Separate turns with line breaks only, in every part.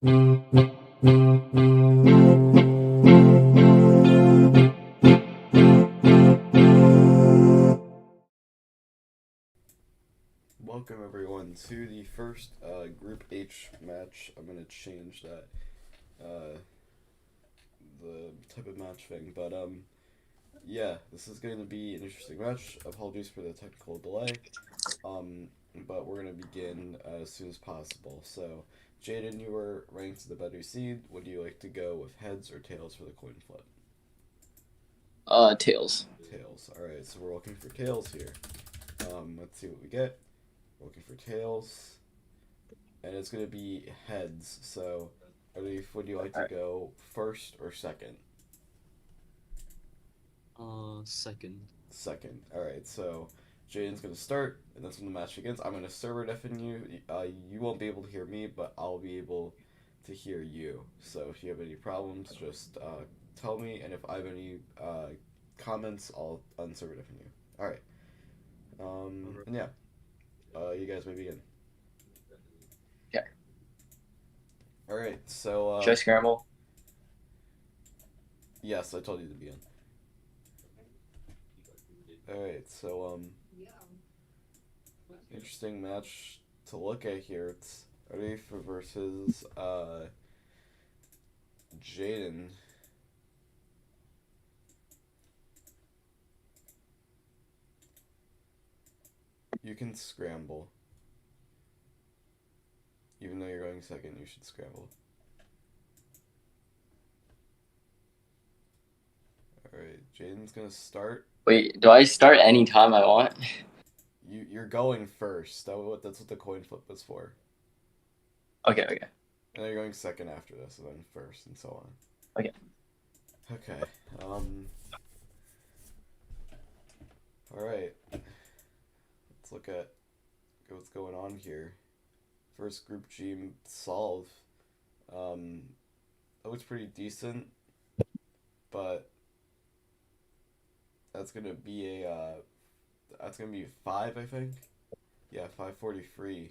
Welcome everyone to the first Group H match. I'm gonna change that the type of match thing, but yeah, this is going to be an interesting match. Apologies for the technical delay, um, but we're gonna begin as soon as possible. So, Jaden, you were ranked the better seed. Would you like to go with heads or tails for the coin flip?
Tails.
Tails. All right, so we're looking for tails here. Let's see what we get. We're looking for tails, and it's gonna be heads. So, Arif, would you like to
Alright.
go first or second?
Second.
Second. All right. So, Jaden's gonna start, and that's when the match begins. I'm gonna server deafen you. You won't be able to hear me, but I'll be able to hear you. So, if you have any problems, just tell me, and if I have any comments, I'll unserver deafen you. All right. And yeah. You guys may begin.
Okay.
All right. So.
Should I scramble?
Yes, I told you to begin. Alright, so, interesting match to look at here. It's Arif versus, Jaden. You can scramble. Even though you're going second, you should scramble. Alright, Jaden's gonna start.
Wait, do I start anytime I want?
You're going first. That's what the coin flip was for.
Okay.
And then you're going second after this, and then first, and so on.
Okay.
Okay. Alright. Let's look at what's going on here. First Group G solve. That looks pretty decent, but that's gonna be a that's gonna be 5, I think. Yeah, 543.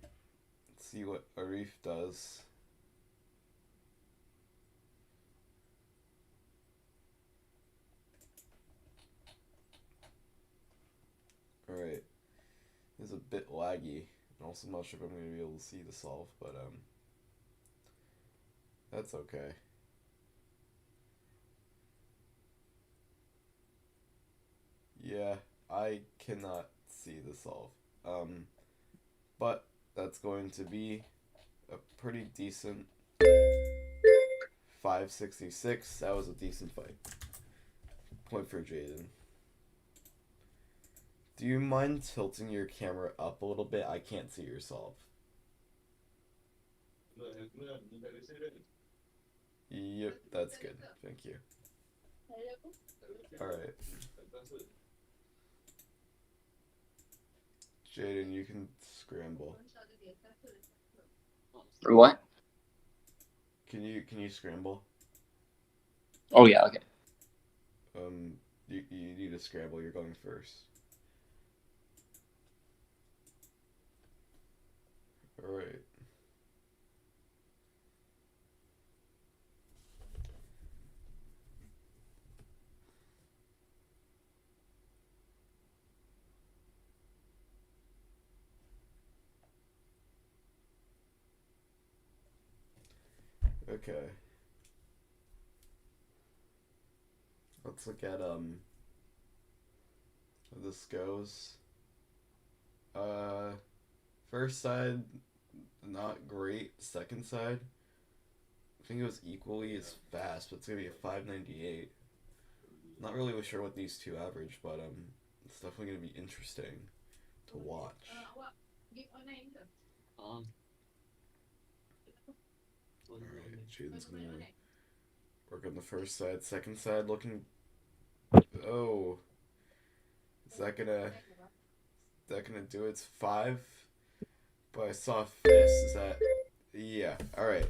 Let's see what Arif does. Alright. It's a bit laggy. And also, I'm not sure if I'm gonna be able to see the solve, but that's okay. Yeah, I cannot see the solve. But that's going to be a pretty decent 566. That was a decent fight. Point for Jaden. Do you mind tilting your camera up a little bit? I can't see your solve. Yep, that's good. Thank you. Alright. Jaden, you can scramble.
For what?
Can you scramble?
Oh yeah, okay.
You need to scramble. You're going first. All right. Okay. Let's look at how this goes. First side, not great. Second side, I think it was equally as fast, but it's gonna be a 598. Not really sure what these two average, but it's definitely gonna be interesting to watch. Alright, Jaden's gonna work on the first side. Second side looking. Oh, is that gonna do it? It's 5, but I saw a fist. Is that? Yeah. All right.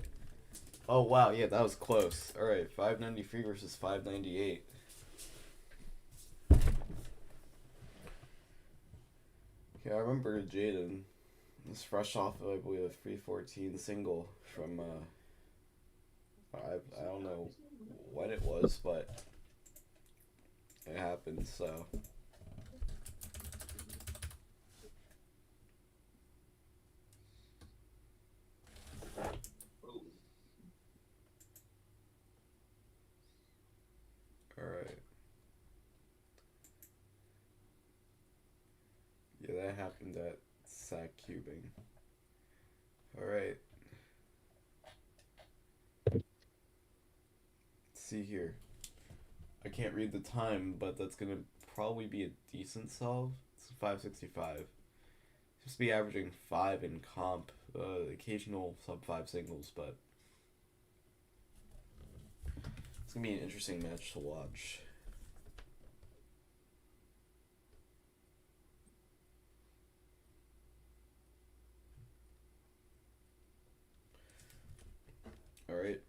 Oh wow, yeah, that was close. All right, 593 versus 598. Yeah, I remember Jaden It's fresh off of, I believe, a 314 single from, I don't know when it was, but it happened, so. Alright. Yeah, that happened at sack cubing. Alright. Let's see here. I can't read the time, but that's gonna probably be a decent solve. It's 565. Just be averaging 5 in comp. Occasional sub 5 singles, but it's gonna be an interesting match to watch. Alright.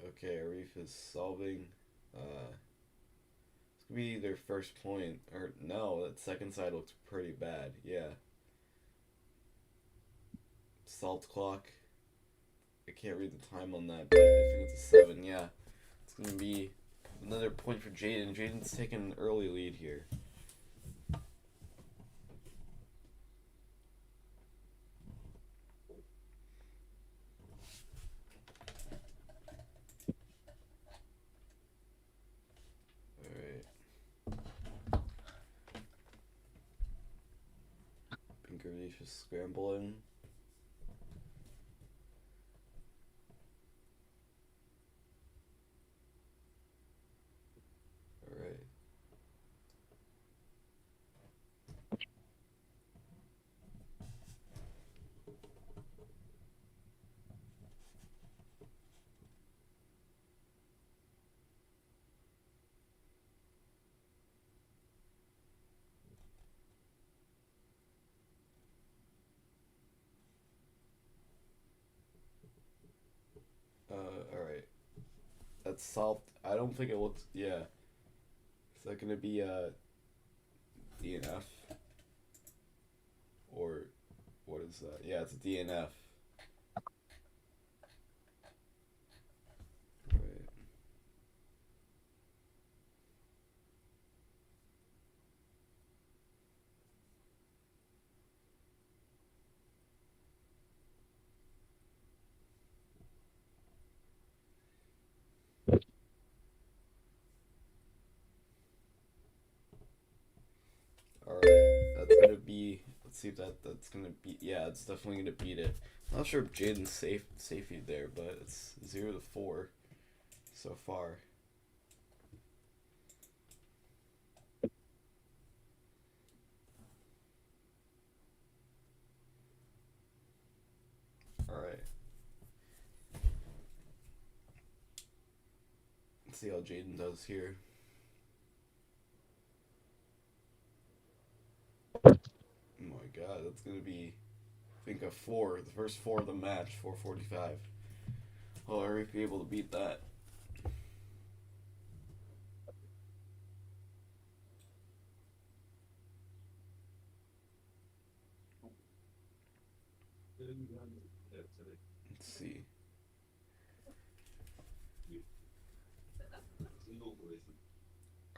Okay, Arif is solving. It's gonna be their first point. Or, no, that second side looks pretty bad. Yeah. Salt clock. I can't read the time on that, but I think it's a 7. Yeah. It's gonna be another point for Jaidon. Jaidon's taking an early lead here. Alright. Pinkerleaf is scrambling. Alright. Alright. That's solved. I don't think it looks. Yeah. Is that gonna be DNF? Or what is that? Yeah, it's a DNF. Right. Alright. That's gonna be. Let's see if that's gonna beat. Yeah, it's definitely gonna beat it. I'm not sure if Jaden's safety there, but it's 0 to 4 so far. Alright. Let's see how Jaden does here. Oh my god, that's gonna be, I think, a 4. The first 4 of the match, 445. Will Arif be able to beat that? Let's see.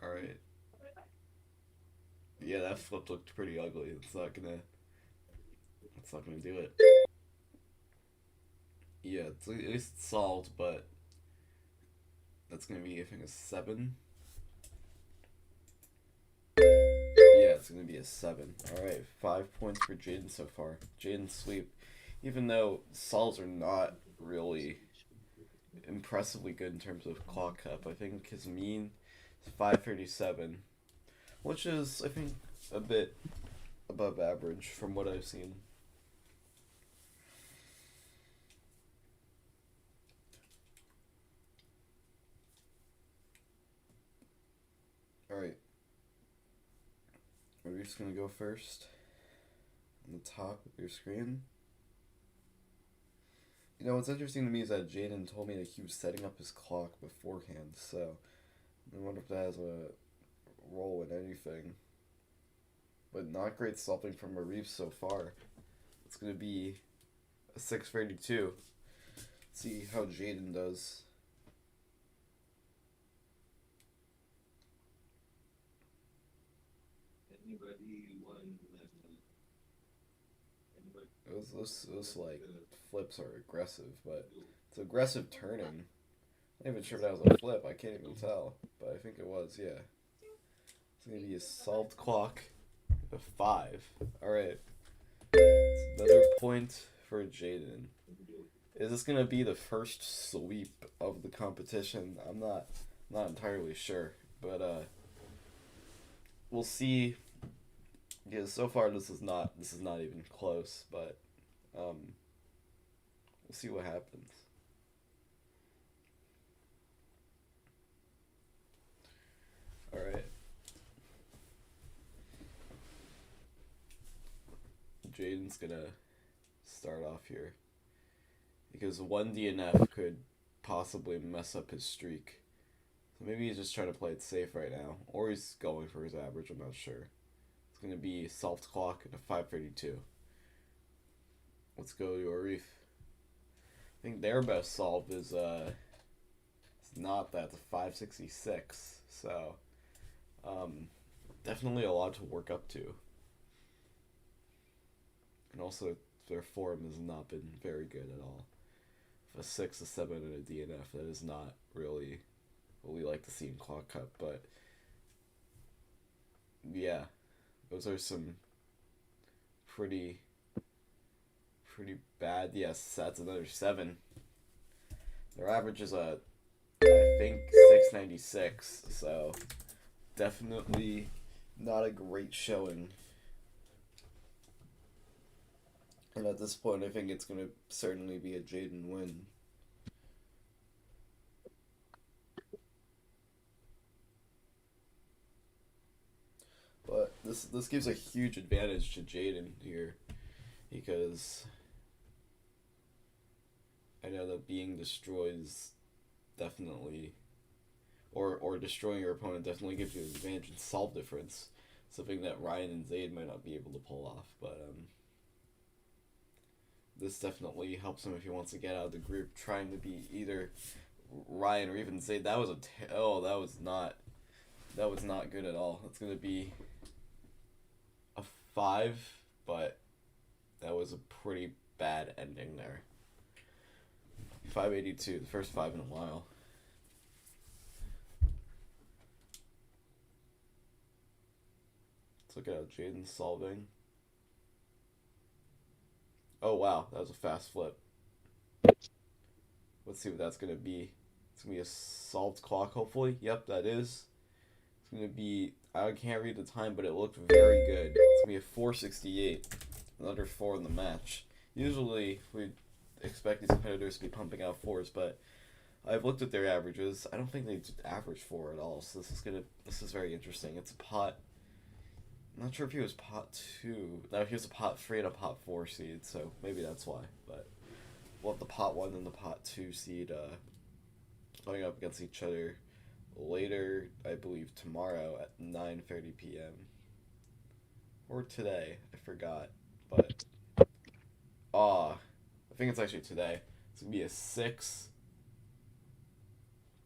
Alright. Yeah, that flip looked pretty ugly. It's not gonna do it. Yeah, it's at least solved, but that's gonna be, I think, a 7. Yeah, it's gonna be a 7. Alright, 5 points for Jaden so far. Jaden's sweep. Even though solves are not really impressively good in terms of clock cup, I think his mean is 537, which is, I think, a bit above average from what I've seen. Alright. We're just gonna go first. On the top of your screen. You know, what's interesting to me is that Jaden told me that he was setting up his clock beforehand, so I wonder if that has a roll in anything. But not great solving from Arif so far. It's gonna be a 6 for 82. See how Jaidon does. Those like flips are aggressive, but it's aggressive turning. I'm not even sure if that was a flip. I can't even tell, but I think it was. Yeah, it's gonna be a solved clock, a 5. All right, it's another point for Jaidon. Is this gonna be the first sweep of the competition? I'm not entirely sure, but we'll see. Yeah, so far this is not even close, but we'll see what happens. All right, Jaden's gonna start off here because one DNF could possibly mess up his streak. So maybe he's just trying to play it safe right now, or he's going for his average. I'm not sure. It's gonna be solved clock at a 5:32. Let's go to Arif. I think their best solve is it's not that, it's a 566. So definitely a lot to work up to. And also their form has not been very good at all. A 6, a 7, and a DNF, that is not really what we like to see in Clock Cup, but yeah, those are some pretty bad. Yes, that's another 7. Their average is I think 696, so definitely not a great showing. And at this point, I think it's going to certainly be a Jaidon win. But this gives a huge advantage to Jaidon here, because I know that being destroyed is definitely, or destroying your opponent definitely gives you an advantage in solve difference, something that Ryan and Zaid might not be able to pull off. But this definitely helps him if he wants to get out of the group, trying to be either Ryan or even Zaid. That was that was not good at all. It's gonna be a 5, but that was a pretty bad ending there. 582, the first 5 in a while. Let's look at how Jaden's solving. Oh wow, that was a fast flip. Let's see what that's gonna be. It's gonna be a solved clock, hopefully. Yep, that is. It's gonna be, I can't read the time, but it looked very good. It's gonna be a 468. Another 4 in the match. Usually we expect these competitors to be pumping out 4s, but I've looked at their averages. I don't think they average 4 at all. So this is very interesting. It's a pot. I'm not sure if he was pot 2. No, he was a pot 3 and a pot 4 seed, so maybe that's why. But we'll have the pot 1 and the pot 2 seed going up against each other later, I believe tomorrow at 9:30 p.m. Or today, I forgot. But I think it's actually today. It's gonna be a 6,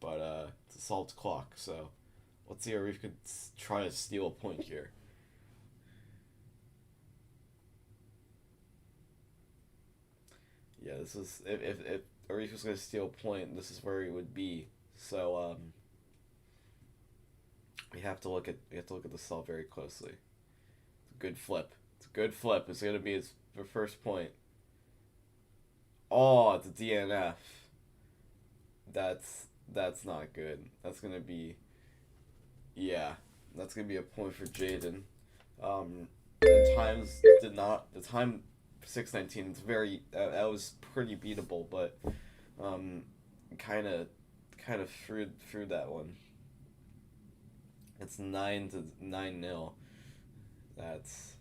but it's a solved clock. So let's see if Arif could try to steal a point here. Yeah, this is if Arif was gonna steal a point, this is where he would be. So we have to look at the solve very closely. It's a good flip. It's a good flip. It's gonna be his first point. Oh, it's a DNF. That's not good. That's gonna be, yeah, that's gonna be a point for Jaidon. The times did not the time 619. It's very that was pretty beatable, but kind of threw that one. It's 9-9-0. That's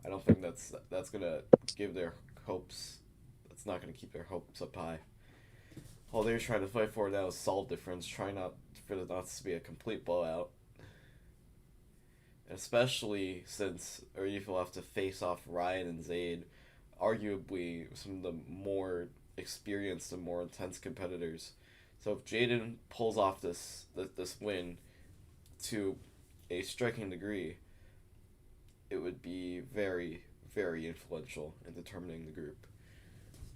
I don't think that's gonna give their hopes. That's not gonna keep their hopes up high. All they're trying to fight for now is solve difference, trying not for the not to be a complete blowout. especially since Arif will have to face off Ryan and Zaid, arguably some of the more experienced and more intense competitors. So if Jaidon pulls off this win to a striking degree, it would be very, very influential in determining the group.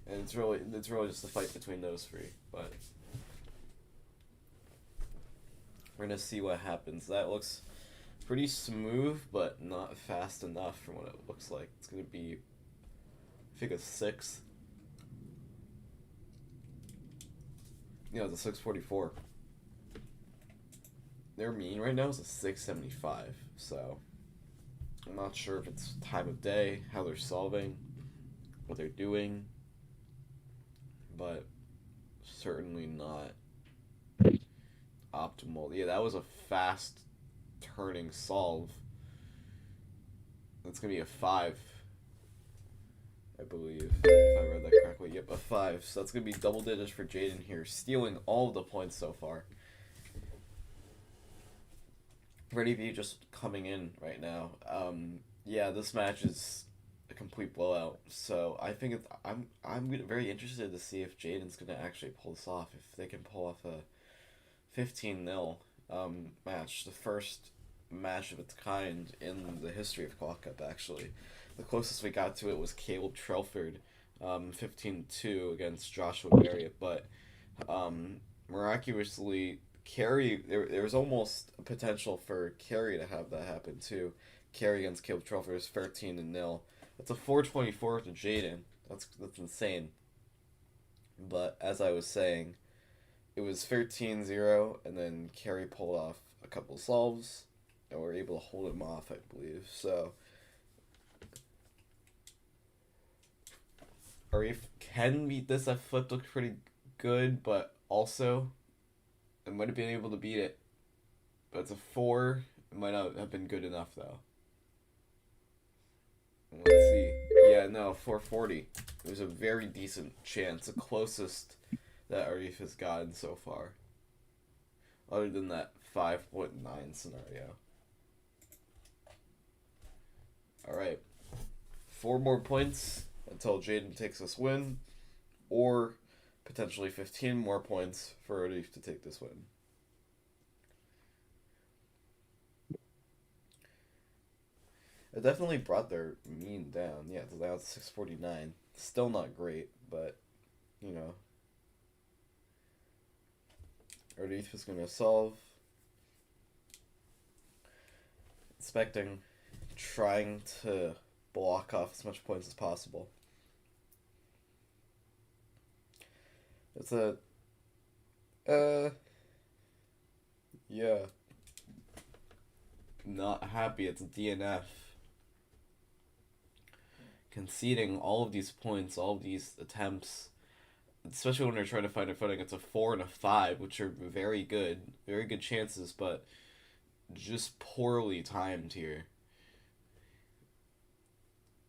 And it's really just a fight between those three. But we're gonna see what happens. That looks pretty smooth, but not fast enough from what it looks like. It's gonna be, I think, a 6. Yeah, it's a 644. Their mean right now is a 675. So I'm not sure if it's time of day, how they're solving, what they're doing, but certainly not optimal. Yeah, that was a fast turning solve. That's gonna be a 5, I believe, if I read that correctly. Yep, a 5. So that's gonna be double digits for Jaidon here, stealing all of the points so far. For any of you just coming in right now, yeah, this match is a complete blowout. So I think I'm very interested to see if Jaden's gonna actually pull this off. If they can pull off a 15-0 match, the first match of its kind in the history of Quad Cup. Actually, the closest we got to it was Caleb Trelford, 15-2 against Joshua Marriott, but miraculously. Carey, there was almost a potential for Carey to have that happen too. Carey against Caleb Trelford is 13-0. That's a 424 to Jaidon. That's insane. But as I was saying, it was 13-0, and then Carey pulled off a couple solves, and we were able to hold him off, I believe. So Arif can beat this. That flip looked pretty good, but also I might have been able to beat it. But it's a 4. It might not have been good enough, though. Let's see. Yeah, no, 440. It was a very decent chance. The closest that Arif has gotten so far. Other than that 5.9 scenario. Alright. 4 more points until Jaidon takes this win. Or potentially 15 more points for Arif to take this win. It definitely brought their mean down. Yeah, it's down to 649. Still not great, but, you know. Arif is going to solve. Expecting, trying to block off as much points as possible. It's a, yeah. Not happy. It's a DNF. Conceding all of these points, all of these attempts, especially when they're trying to find a footing. It's a 4 and a 5, which are very good chances, but just poorly timed here.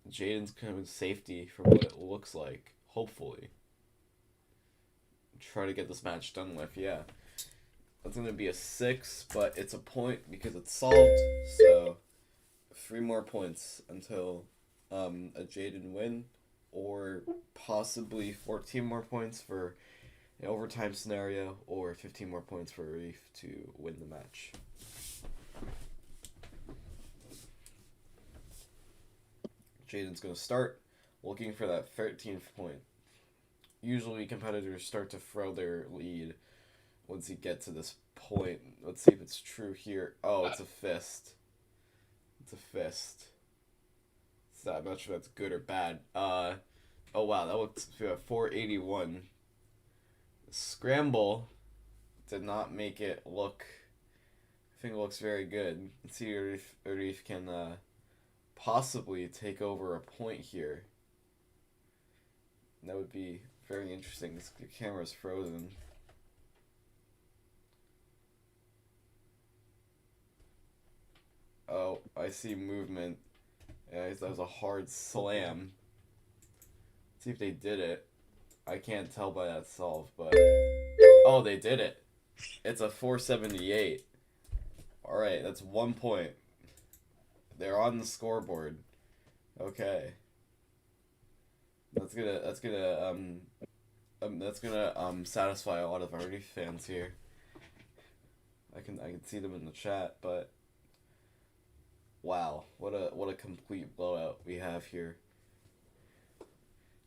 Jaden's coming safety from what it looks like, hopefully. Try to get this match done with, yeah. That's going to be a 6, but it's a point because it's solved, so 3 more points until a Jaidon win, or possibly 14 more points for an overtime scenario, or 15 more points for Arif to win the match. Jaden's going to start looking for that 13th point. Usually competitors start to throw their lead once you get to this point. Let's see if it's true here. Oh, it's a fist. It's a fist. So I'm not sure if that's good or bad. Oh wow, that looks 481. Scramble did not make it look. I think it looks very good. Let's see if Arif can possibly take over a point here. That would be very interesting. The camera's frozen. Oh, I see movement. Yeah, that was a hard slam. Let's see if they did it. I can't tell by that solve, but... Oh, they did it. It's a 478. Alright, that's 1 point. They're on the scoreboard. Okay. That's gonna satisfy a lot of Arif fans here. I can see them in the chat, but wow, what a complete blowout we have here.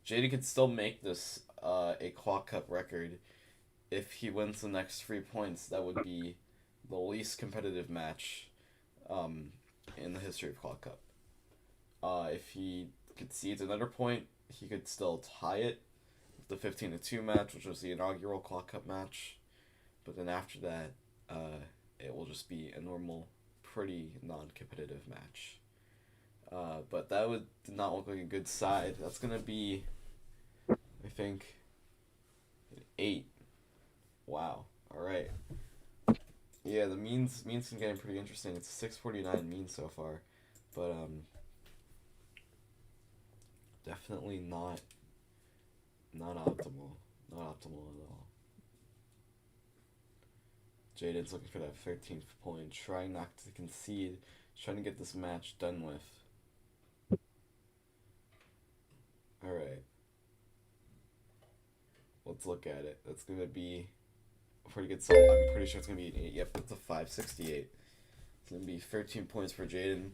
Jaden could still make this a Quad Cup record if he wins the next 3 points. That would be the least competitive match in the history of Quad Cup. If he concedes another point, he could still tie it with the 15-2 match, which was the inaugural Quad Cup match. But then after that, it will just be a normal, pretty non-competitive match. But that did not look like a good side. That's gonna be, I think, an 8. Wow. All right. Yeah, the means can get pretty interesting. It's a 649 mean so far, but definitely not optimal. Not optimal at all. Jaden's looking for that 13th point, trying not to concede, trying to get this match done with. Alright. Let's look at it. That's going to be a pretty good salt. I'm pretty sure it's going to be an 8. Yep, it's a 568. It's going to be 13 points for Jaden.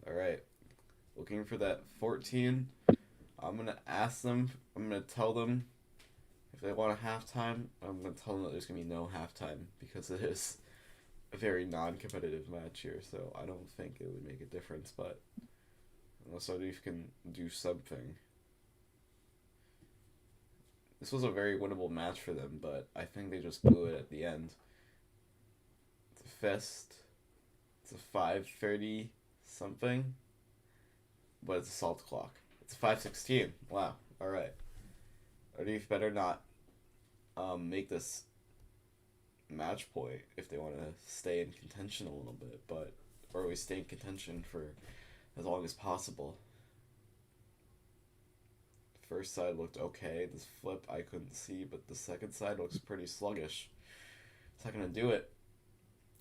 Alright. Looking for that 14. I'm going to ask them, I'm going to tell them if they want a halftime. I'm going to tell them that there's going to be no halftime because it is a very non-competitive match here, so I don't think it would make a difference, but unless Arif can do something. This was a very winnable match for them, but I think they just blew it at the end. It's a fest. It's a 5:30 something, but it's a salt clock. It's a 5:16. Wow. All right. Arif better not make this match point if they want to stay in contention a little bit, but or we stay in contention for as long as possible. First side looked okay. This flip I couldn't see, but the second side looks pretty sluggish. It's not gonna do it.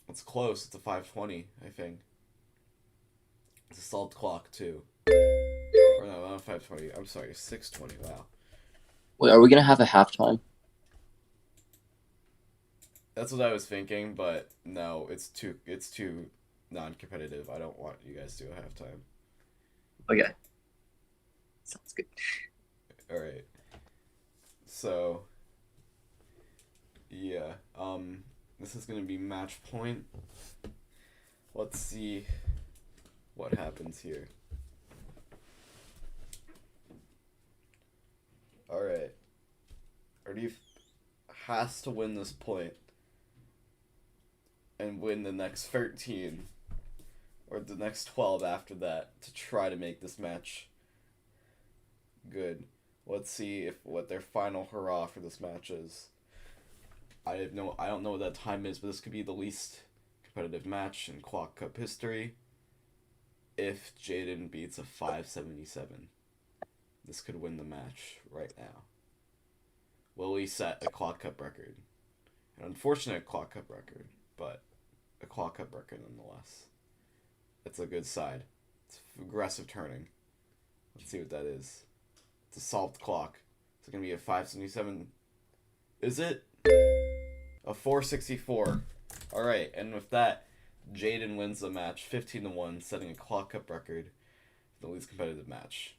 It's close. It's a 5:20, I think. It's a salt clock too. Or no, not 5:20. I'm sorry, 6:20. Wow.
Wait, are we gonna have a halftime?
That's what I was thinking, but no, it's too non-competitive. I don't want you guys to do a halftime.
Okay. Sounds good.
All right. So, yeah. This is gonna be match point. Let's see what happens here. All right. Arif has to win this point and win the next 13 or the next 12 after that to try to make this match good. Let's see what their final hurrah for this match is. I don't know what that time is, but this could be the least competitive match in Quad Cup history. If Jaden beats a 577, this could win the match right now. Will he set a Quad Cup record? An unfortunate Quad Cup record, but a Quad Cup record nonetheless. It's a good side. It's aggressive turning. Let's see what that is. It's a solved clock. It's going to be a 577. Is it? A 464. Alright, and with that, Jaden wins the match 15-1, setting a Quad Cup record for the least competitive match.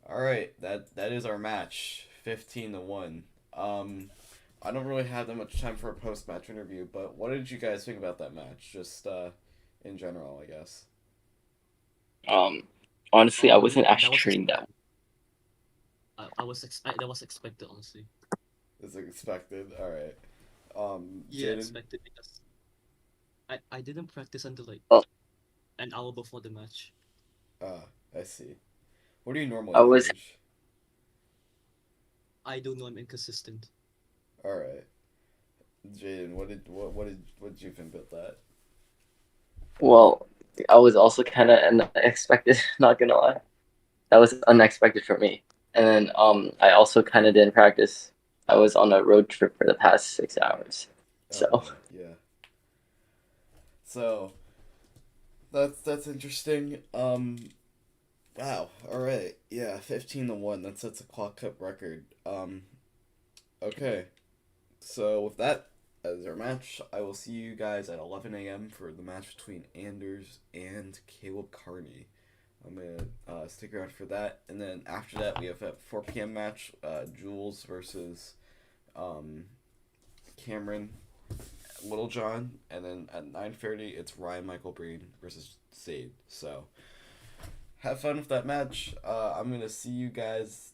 Alright, that is our match. 15-1. I don't really have that much time for a post-match interview, but what did you guys think about that match? Just in general, I guess.
Honestly, I wasn't
That
actually
was
treating that.
that was expected, honestly.
Is it expected? Alright.
Yeah,
Jaden?
expected because I didn't practice until like
Oh.
an hour before the match.
I see. What do you normally
I was-
average?
I don't know, I'm inconsistent.
Alright. Jaden, what did you think about that?
Well, I was also kind of unexpected, not gonna lie. That was unexpected for me. And then I also kind of didn't practice. I was on a road trip for the past 6 hours. So.
Yeah. So that's interesting. Wow. All right. Yeah, 15-1. That sets a Quad Cup record. Okay. So with that as our match, I will see you guys at 11 a.m. for the match between Anders and Caleb Carney. I'm gonna stick around for that, and then after that we have a 4 p.m. match, Jules versus Cameron Littlejohn, and then at 9:30 it's Ryan Michael Breen versus Sade. So have fun with that match. I'm gonna see you guys